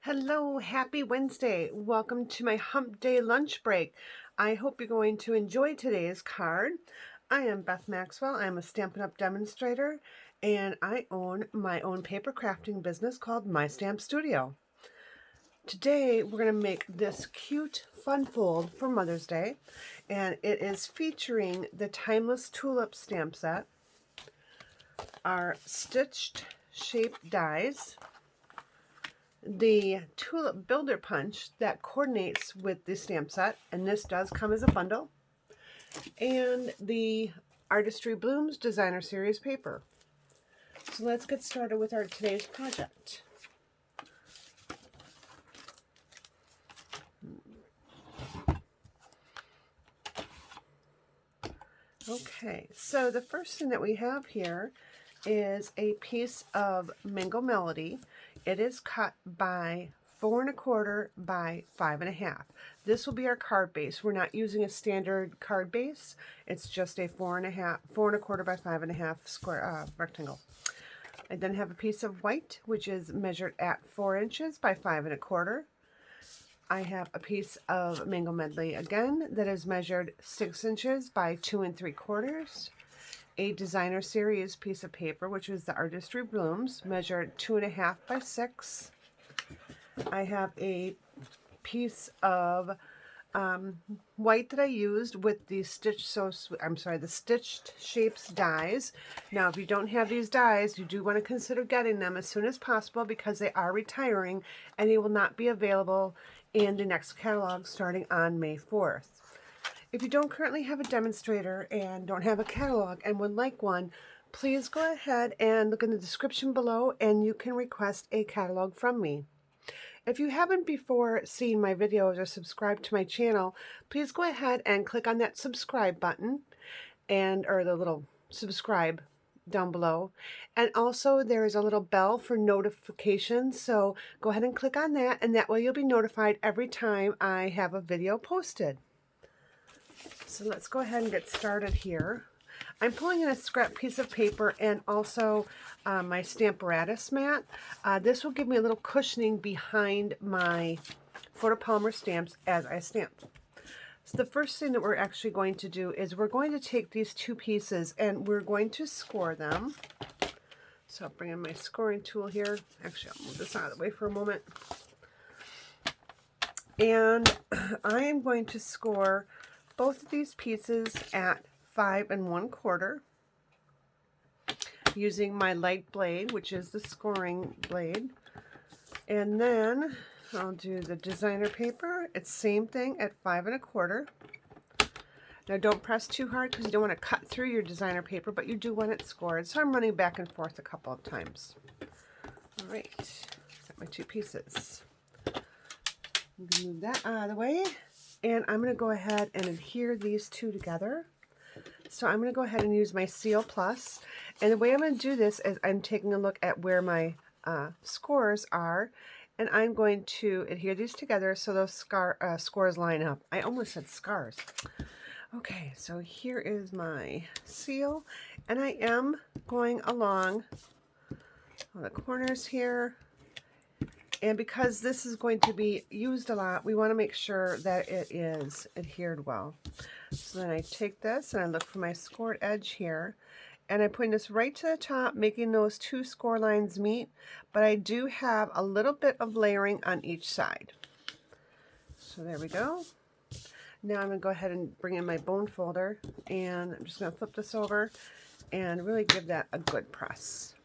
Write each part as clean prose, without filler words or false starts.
Hello, happy Wednesday. Welcome to my Hump Day lunch break. I hope you're going to enjoy today's card. I am Beth Maxwell. I'm a Stampin' Up! Demonstrator, and I own my own paper crafting business called My Stamp Studio. Today, we're going to make this cute fun fold for Mother's Day, and it is featuring the Timeless Tulip stamp set, our stitched shaped dies, the Tulip Builder Punch that coordinates with the stamp set, and this does come as a bundle, and the Artistry Blooms Designer Series paper. So let's get started with our today's project. Okay, so the first thing that we have here is a piece of Mango Melody. It is cut by 4 1/4 by 5 1/2. This will be our card base. We're not using a standard card base. It's just a 4 1/4 by 5 1/2 square rectangle. I then have a piece of white, which is measured at 4 inches by 5 1/4. I have a piece of Mango Medley again that is measured 6 inches by 2 3/4. A Designer Series piece of paper, which is the Artistry Blooms, measured 2 1/2 by 6. I have a piece of white that I used with the the stitched shapes dies. Now, if you don't have these dies, you do want to consider getting them as soon as possible because they are retiring and they will not be available in the next catalog starting on May 4th. If you don't currently have a demonstrator and don't have a catalog and would like one, please go ahead and look in the description below and you can request a catalog from me. If you haven't before seen my videos or subscribed to my channel, please go ahead and click on that subscribe button or the little subscribe down below. And also there is a little bell for notifications, so go ahead and click on that, and that way you'll be notified every time I have a video posted. So let's go ahead and get started here. I'm pulling in a scrap piece of paper and also my Stamparatus mat. This will give me a little cushioning behind my photopolymer stamps as I stamp. So the first thing that we're actually going to do is we're going to take these two pieces and we're going to score them. So I'll bring in my scoring tool here. Actually, I'll move this out of the way for a moment. And I am going to score both of these pieces at 5 1/4 using my light blade, which is the scoring blade. And then I'll do the designer paper. It's same thing at 5 1/4. Now don't press too hard because you don't want to cut through your designer paper, but you do want it scored. So I'm running back and forth a couple of times. All right, got my two pieces. I'm going to move that out of the way. And I'm going to go ahead and adhere these two together. So I'm going to go ahead and use my Seal Plus. And the way I'm going to do this is I'm taking a look at where my scores are. And I'm going to adhere these together so those scores line up. I almost said scars. Okay, so here is my seal. And I am going along the corners here. And because this is going to be used a lot, we want to make sure that it is adhered well. So then I take this and I look for my scored edge here. And I'm putting this right to the top, making those two score lines meet. But I do have a little bit of layering on each side. So there we go. Now I'm going to go ahead and bring in my bone folder. And I'm just going to flip this over and really give that a good press.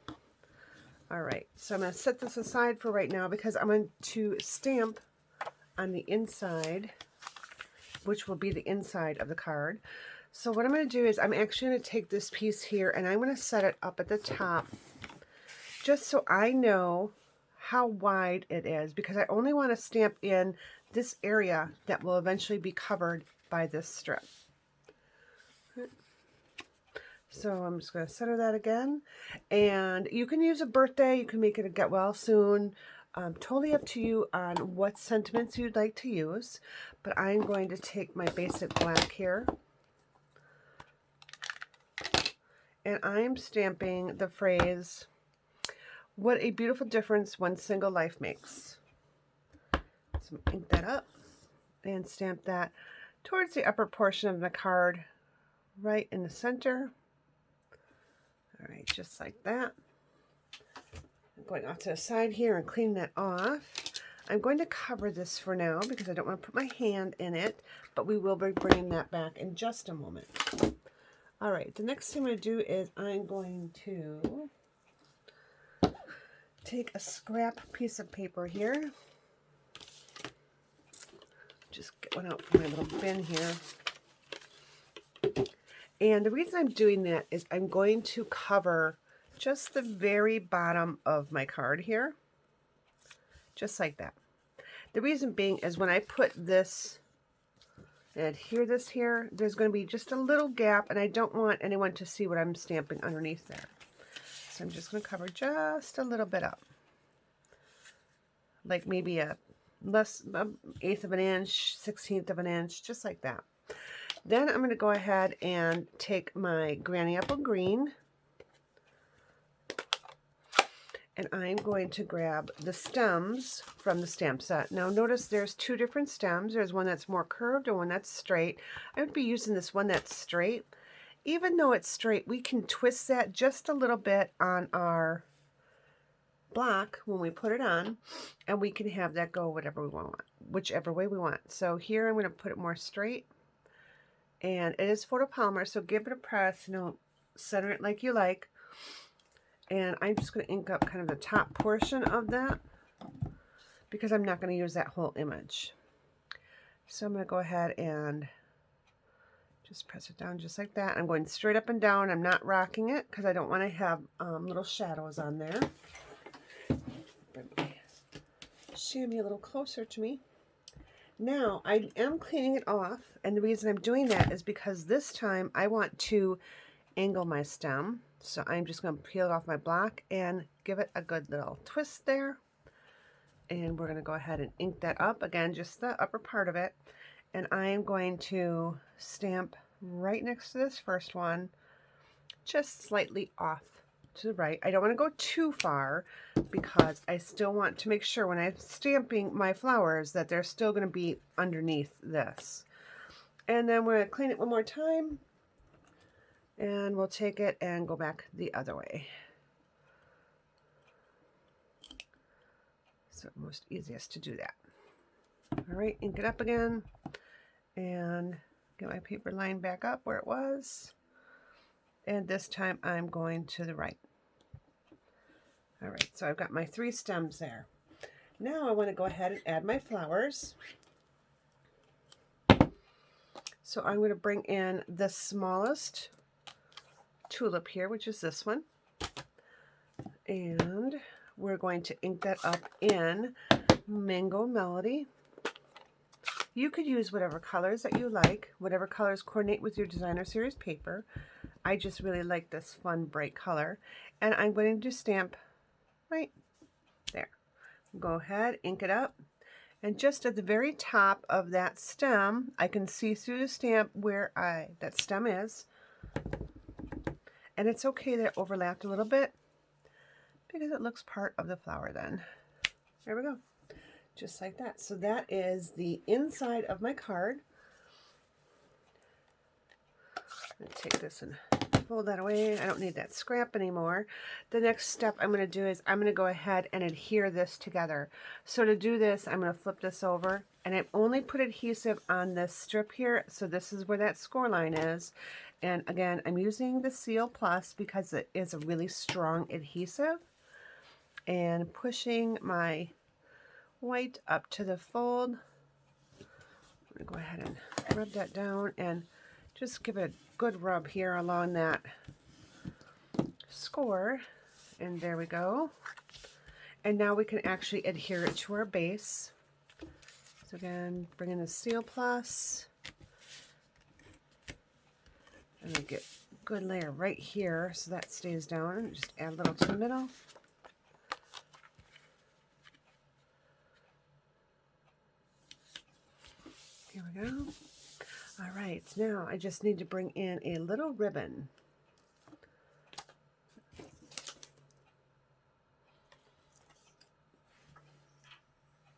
All right, so I'm going to set this aside for right now because I'm going to stamp on the inside, which will be the inside of the card. So what I'm going to do is I'm actually going to take this piece here and I'm going to set it up at the top just so I know how wide it is, because I only want to stamp in this area that will eventually be covered by this strip. So I'm just going to center that again. And you can use a birthday. You can make it a get well soon. Totally up to you on what sentiments you'd like to use. But I'm going to take my basic black here. And I'm stamping the phrase, "What a beautiful difference one single life makes." So ink that up and stamp that towards the upper portion of the card, right in the center. All right, just like that. I'm going off to the side here and clean that off. I'm going to cover this for now because I don't want to put my hand in it, but we will be bringing that back in just a moment. All right, the next thing I'm going to do is I'm going to take a scrap piece of paper here. Just get one out from my little bin here. And the reason I'm doing that is I'm going to cover just the very bottom of my card here. Just like that. The reason being is when I put this and adhere this here, there's going to be just a little gap, and I don't want anyone to see what I'm stamping underneath there. So I'm just going to cover just a little bit up. Like maybe a less, 1/8 of an inch, 1/16 of an inch, just like that. Then I'm going to go ahead and take my Granny Apple Green, and I'm going to grab the stems from the stamp set. Now notice there's two different stems. There's one that's more curved and one that's straight. I would be using this one that's straight. Even though it's straight, we can twist that just a little bit on our block when we put it on, and we can have that go whatever we want, whichever way we want. So here I'm going to put it more straight, and it is photopolymer, so give it a press, center it like you like. And I'm just going to ink up kind of the top portion of that because I'm not going to use that whole image. So I'm going to go ahead and just press it down just like that. I'm going straight up and down. I'm not rocking it because I don't want to have little shadows on there. Bring my chamois a little closer to me. Now I am cleaning it off, and the reason I'm doing that is because this time I want to angle my stem. So I'm just going to peel it off my block and give it a good little twist there. And we're going to go ahead and ink that up. Again, just the upper part of it. And I am going to stamp right next to this first one, just slightly off to the right. I don't want to go too far because I still want to make sure when I'm stamping my flowers that they're still going to be underneath this. And then we're going to clean it one more time. And we'll take it and go back the other way. So most easiest to do that. All right, ink it up again and get my paper line back up where it was. And this time I'm going to the right. All right, so I've got my 3 stems there. Now I want to go ahead and add my flowers. So I'm going to bring in the smallest tulip here, which is this one, and we're going to ink that up in Mango Melody. You could use whatever colors that you like, whatever colors coordinate with your designer series paper. I just really like this fun bright color, and I'm going to stamp right there. Go ahead, ink it up, and just at the very top of that stem, I can see through the stamp where that stem is. And it's okay that it overlapped a little bit because it looks part of the flower then. There we go. Just like that. So that is the inside of my card. I'm going to take this and fold that away. I don't need that scrap anymore. The next step I'm going to do is I'm going to go ahead and adhere this together. So to do this, I'm going to flip this over, and I've only put adhesive on this strip here. So this is where that score line is. And again, I'm using the Seal Plus because it is a really strong adhesive. And pushing my white up to the fold. I'm going to go ahead and rub that down and just give it a good rub here along that score. And there we go. And now we can actually adhere it to our base. So again, bring in the Seal Plus. And I get a good layer right here so that stays down. Just add a little to the middle. Here we go. All right, now I just need to bring in a little ribbon.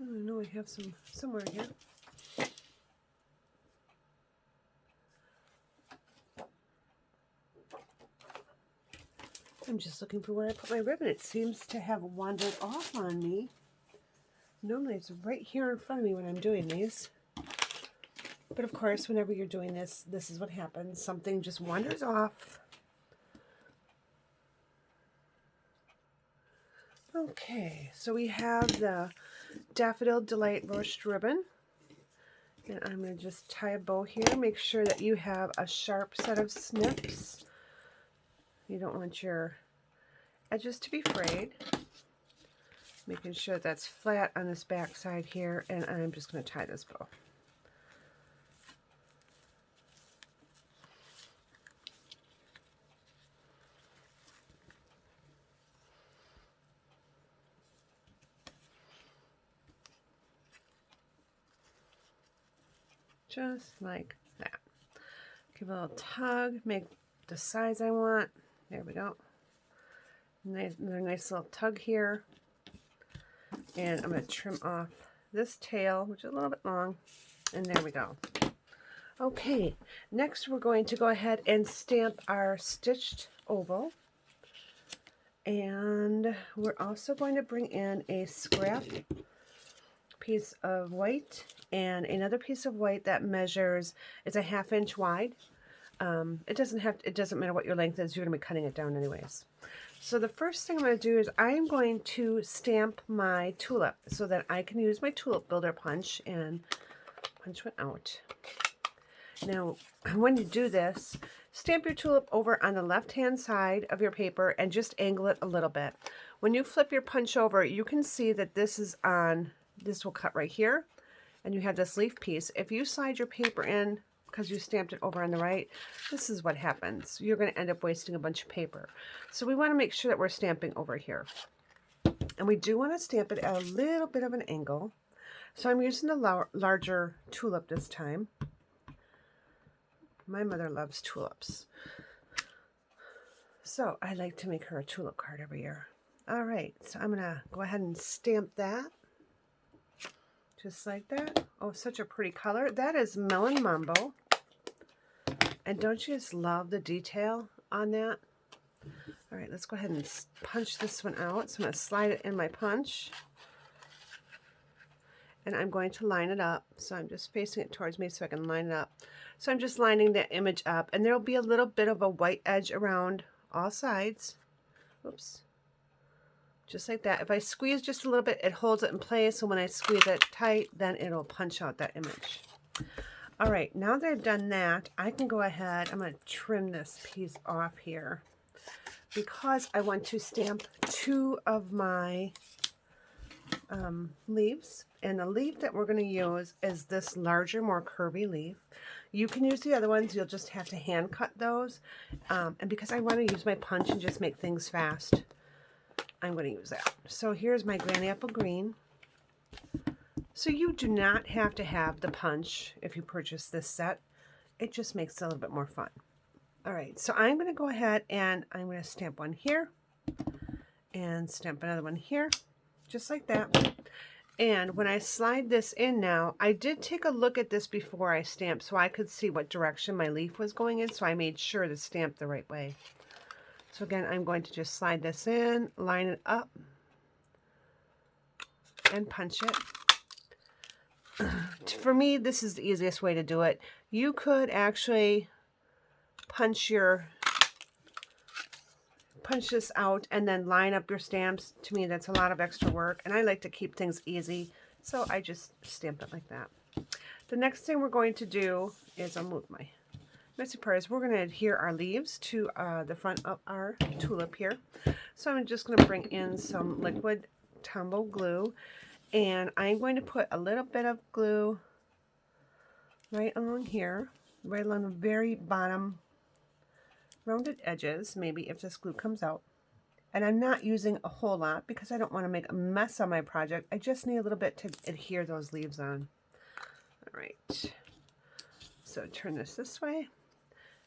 I know I have some somewhere here. I'm just looking for where I put my ribbon. It seems to have wandered off on me. Normally it's right here in front of me when I'm doing these. But of course, whenever you're doing this, this is what happens. Something just wanders off. Okay, so we have the Daffodil Delight Ruched ribbon. And I'm going to just tie a bow here. Make sure that you have a sharp set of snips. You don't want your edges to be frayed. Making sure that's flat on this back side here. And I'm just going to tie this bow. Just like that. Give it a little tug, make the size I want. There we go. Another nice little tug here. And I'm going to trim off this tail, which is a little bit long. And there we go. Okay, next we're going to go ahead and stamp our stitched oval. And we're also going to bring in a scrap piece of white and another piece of white that measures, it's a 1/2 inch wide. It doesn't matter what your length is, you're going to be cutting it down anyways. So the first thing I'm going to do is I'm going to stamp my tulip so that I can use my tulip builder punch and punch one out. Now, when you do this, stamp your tulip over on the left-hand side of your paper and just angle it a little bit. When you flip your punch over, you can see that this will cut right here, and you have this leaf piece. If you slide your paper in because you stamped it over on the right, this is what happens. You're going to end up wasting a bunch of paper. So we want to make sure that we're stamping over here. And we do want to stamp it at a little bit of an angle. So I'm using the larger tulip this time. My mother loves tulips. So I like to make her a tulip card every year. All right, so I'm going to go ahead and stamp that. Just like that. Oh, such a pretty color. That is Melon Mambo. And don't you just love the detail on that? All right, let's go ahead and punch this one out. So I'm going to slide it in my punch. And I'm going to line it up. So I'm just facing it towards me so I can line it up. So I'm just lining that image up. And there will be a little bit of a white edge around all sides. Oops. Just like that. If I squeeze just a little bit, it holds it in place. So when I squeeze it tight, then it'll punch out that image. All right, now that I've done that, I can go ahead. I'm going to trim this piece off here because I want to stamp 2 of my leaves. And the leaf that we're going to use is this larger, more curvy leaf. You can use the other ones. You'll just have to hand cut those. And because I want to use my punch and just make things fast, I'm going to use that. So here's my Granny Apple Green. So you do not have to have the punch if you purchase this set. It just makes it a little bit more fun. All right, so I'm going to go ahead and I'm going to stamp one here and stamp another one here, just like that. And when I slide this in now, I did take a look at this before I stamped so I could see what direction my leaf was going in, so I made sure to stamp the right way. So again, I'm going to just slide this in, line it up, and punch it. For me, this is the easiest way to do it. You could actually punch this out and then line up your stamps. To me, that's a lot of extra work, and I like to keep things easy, so I just stamp it like that. The next thing we're going to do is I'll move my messy part. We're going to adhere our leaves to the front of our tulip here. So I'm just going to bring in some liquid tumble glue, and I'm going to put a little bit of glue right along here, right along the very bottom rounded edges, maybe if this glue comes out. And I'm not using a whole lot because I don't want to make a mess on my project. I just need a little bit to adhere those leaves on. All right, so turn this way,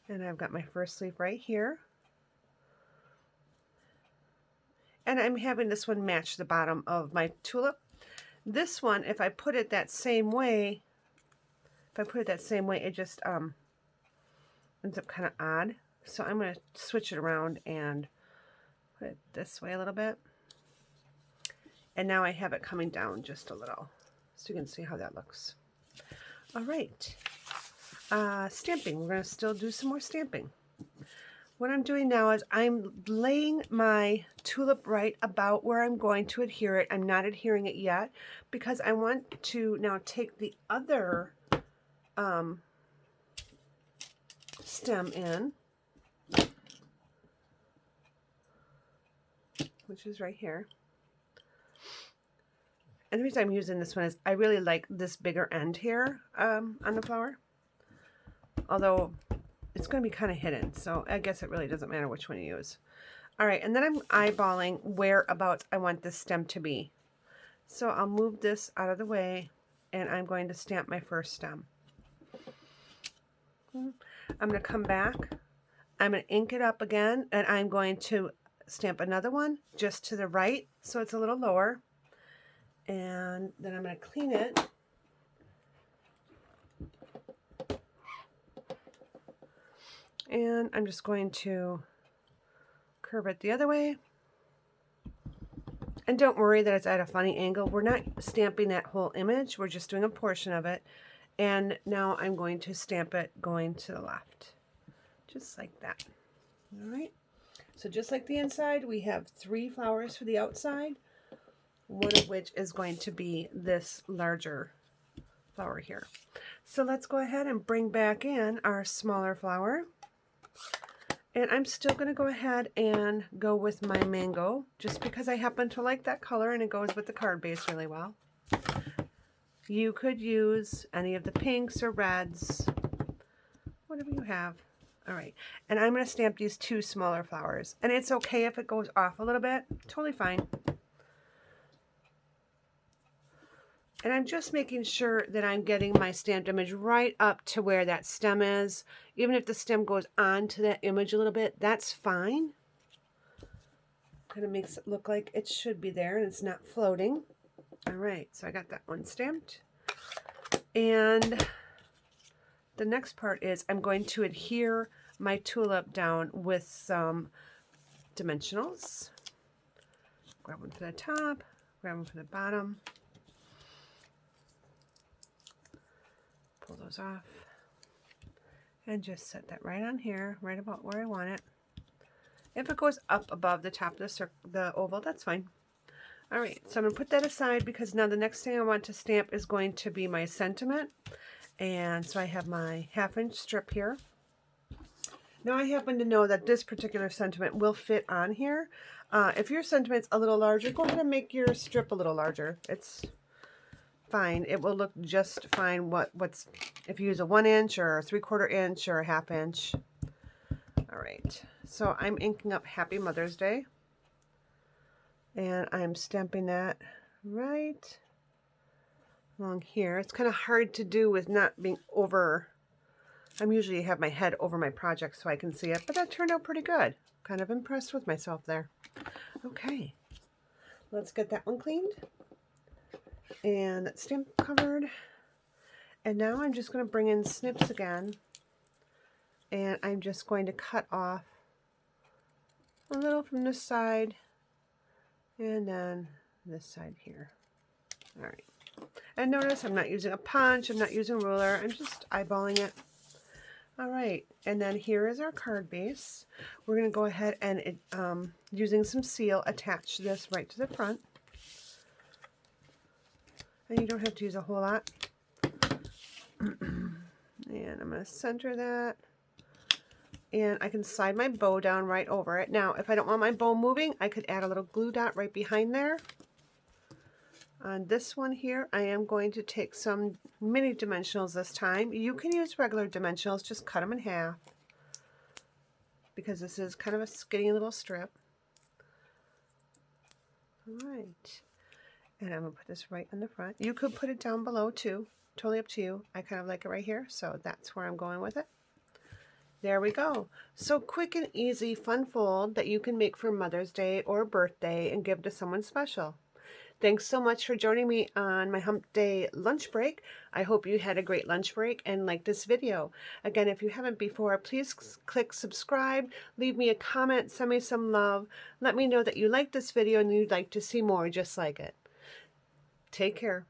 and I've got my first leaf right here. And I'm having this one match the bottom of my tulip. This one, if I put it that same way, it just ends up kind of odd. So I'm going to switch it around and put it this way a little bit. And now I have it coming down just a little, so you can see how that looks. All right, stamping. We're going to still do some more stamping. What I'm doing now is I'm laying my tulip right about where I'm going to adhere it. I'm not adhering it yet because I want to now take the other stem in, which is right here. And the reason I'm using this one is I really like this bigger end here on the flower. Although it's going to be kind of hidden, so I guess it really doesn't matter which one you use. All right, and then I'm eyeballing whereabouts I want this stem to be. So I'll move this out of the way, and I'm going to stamp my first stem. I'm going to come back. I'm going to ink it up again, and I'm going to stamp another one just to the right, so it's a little lower. And then I'm going to clean it. And I'm just going to curve it the other way. And don't worry that it's at a funny angle. We're not stamping that whole image. We're just doing a portion of it. And now I'm going to stamp it going to the left. Just like that. All right. So just like the inside, we have 3 flowers for the outside. One of which is going to be this larger flower here. So let's go ahead and bring back in our smaller flower. And I'm still going to go ahead and go with my mango, just because I happen to like that color and it goes with the card base really well. You could use any of the pinks or reds, whatever you have. All right, and I'm going to stamp these 2 smaller flowers. And it's okay if it goes off a little bit, totally fine. And I'm just making sure that I'm getting my stamped image right up to where that stem is. Even if the stem goes on to that image a little bit, that's fine. Kind of makes it look like it should be there and it's not floating. All right, so I got that one stamped. And the next part is I'm going to adhere my tulip down with some dimensionals. Grab one for the top, grab one for the bottom. Pull those off and just set that right on here, right about where I want it. If it goes up above the top of the oval, that's fine. All right, so I'm going to put that aside because now the next thing I want to stamp is going to be my sentiment. And so I have my 1/2-inch strip here. Now I happen to know that this particular sentiment will fit on here. If your sentiment's a little larger, go ahead and make your strip a little larger. It's fine. It will look just fine. What's if you use a 1-inch or a 3/4 inch or a 1/2 inch. All right, so I'm inking up Happy Mother's Day, and I'm stamping that right along here. It's kind of hard to do with not being over. I'm usually have my head over my project so I can see it, but that turned out pretty good. Kind of impressed with myself there. Okay, let's get that one cleaned. And that stamp covered. And now I'm just going to bring in snips again. And I'm just going to cut off a little from this side. And then this side here. All right. And notice I'm not using a punch. I'm not using a ruler. I'm just eyeballing it. All right. And then here is our card base. We're going to go ahead and, using some seal, attach this right to the front. And you don't have to use a whole lot. And I'm going to center that. And I can slide my bow down right over it. Now, if I don't want my bow moving, I could add a little glue dot right behind there. On this one here, I am going to take some mini dimensionals this time. You can use regular dimensionals, just cut them in half. Because this is kind of a skinny little strip. All right. And I'm going to put this right in the front. You could put it down below too. Totally up to you. I kind of like it right here, so that's where I'm going with it. There we go. So quick and easy, fun fold that you can make for Mother's Day or birthday and give to someone special. Thanks so much for joining me on my Hump Day lunch break. I hope you had a great lunch break and liked this video. Again, if you haven't before, please click subscribe, leave me a comment, send me some love. Let me know that you liked this video and you'd like to see more just like it. Take care.